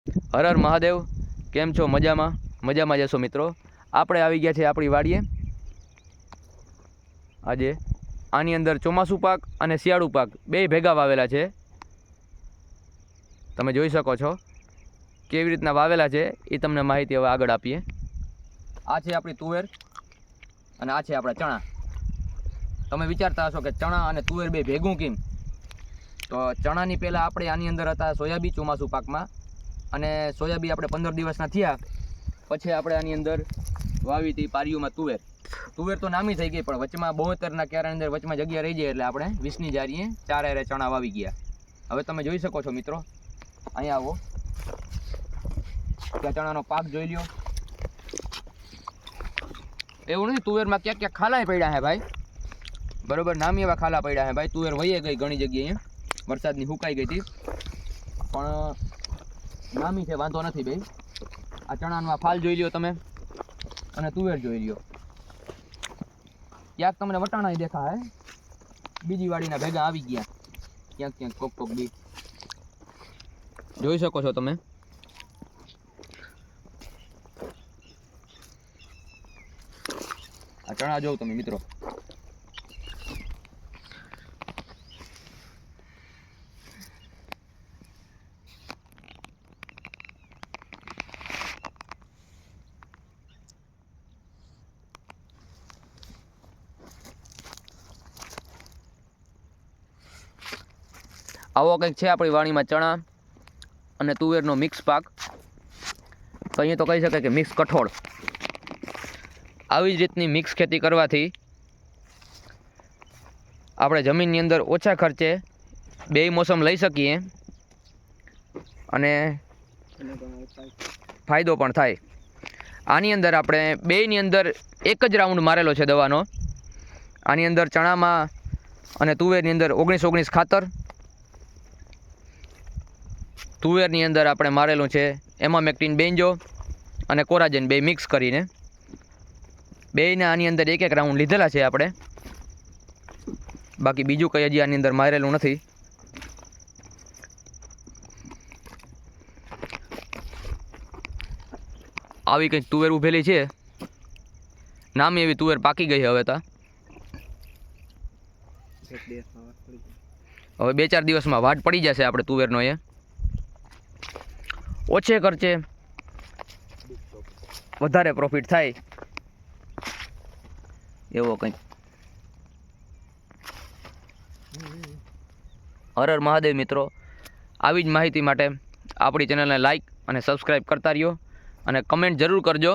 હર હર મહાદેવ, કેમ છો? મજામાં? મજામાં જશો મિત્રો. આપણે આવી ગયા છે આપણી વાડીએ. આજે આની અંદર ચોમાસું પાક અને શિયાળુ પાક બે ભેગા વાવેલા છે. તમે જોઈ શકો છો કેવી રીતના વાવેલા છે એ તમને માહિતી હવે આગળ આપીએ. આ છે આપણી તુવેર અને આ છે આપણા ચણા. તમે વિચારતા હશો કે ચણા અને તુવેર બે ભેગું કેમ? તો ચણાની પહેલાં આપણે આની અંદર હતા સોયાબી ચોમાસું પાકમાં, અને સોયાબી આપણે 15 દિવસના થયા પછી આપણે આની અંદર વાવી હતી પારીઓમાં તુવેર. તુવેર તો નામી થઈ ગઈ, પણ વચમાં 72ના ક્યારાની અંદર વચમાં જગ્યા રહી જાય એટલે આપણે 20ની જારીએ ચારે ચણા વાવી ગયા. હવે તમે જોઈ શકો છો મિત્રો, અહીંયા આવો, ત્યાં ચણાનો પાક જોઈ લ્યો. એવું નથી, તુવેરમાં ક્યાંક ક્યાંક ખાલાય પડ્યા હે ભાઈ, બરોબર, નામી એવા ખાલા પડ્યા હે ભાઈ. તુવેર વહી ગઈ ઘણી જગ્યાએ, વરસાદની સુકાઈ ગઈ હતી, પણ નામી છે, વાંધો નથી ભાઈ. આ ચણાનો આ ફાલ જોઈ લ્યો તમે, અને તુવેર જોઈ લ્યો. ક્યાંક તમને વટાણા દેખા હે, બીજી વાડીના ભેગા આવી ગયા, ક્યાંક ક્યાંક કોક કોક બી જોઈ શકો છો તમે. આ ચણા જોઉં તમે મિત્રો. આવો કંઈક છે આપણી વાણીમાં ચણા અને તુવેરનો મિક્સ પાક. તો અહીંયા તો કહી શકાય કે મિક્સ કઠોળ. આવી જ રીતની મિક્સ ખેતી કરવાથી આપણે જમીનની અંદર ઓછા ખર્ચે બેય મોસમ લઈ શકીએ અને ફાયદો પણ થાય. આની અંદર આપણે બેયની અંદર એક જ રાઉન્ડ મારેલો છે દવાનો. આની અંદર ચણામાં અને તુવેરની અંદર 19-19 ખાતર, તુવેરની અંદર આપણે મારેલું છે એમામેક્ટિન બેન્જો અને કોરાજન બે મિક્સ કરીને. બેયને આની અંદર એક રાઉન્ડ લીધેલા છે આપણે, બાકી બીજું કંઈ હજી આની અંદર મારેલું નથી. આવી કંઈક તુવેર ઉભેલી છે, નામી એવી તુવેર પાકી ગઈ હવે તા. હવે 2-4 દિવસમાં વાઢ પડી જશે આપણે તુવેરનો. એ ઓછે ખર્ચે વધારે પ્રોફિટ થાય એવો કંઈક. હર હર મહાદેવ મિત્રો. આવી જ માહિતી માટે આપણી ચેનલને લાઈક અને સબસ્ક્રાઈબ કરતા રહ્યો, અને કમેન્ટ જરૂર કરજો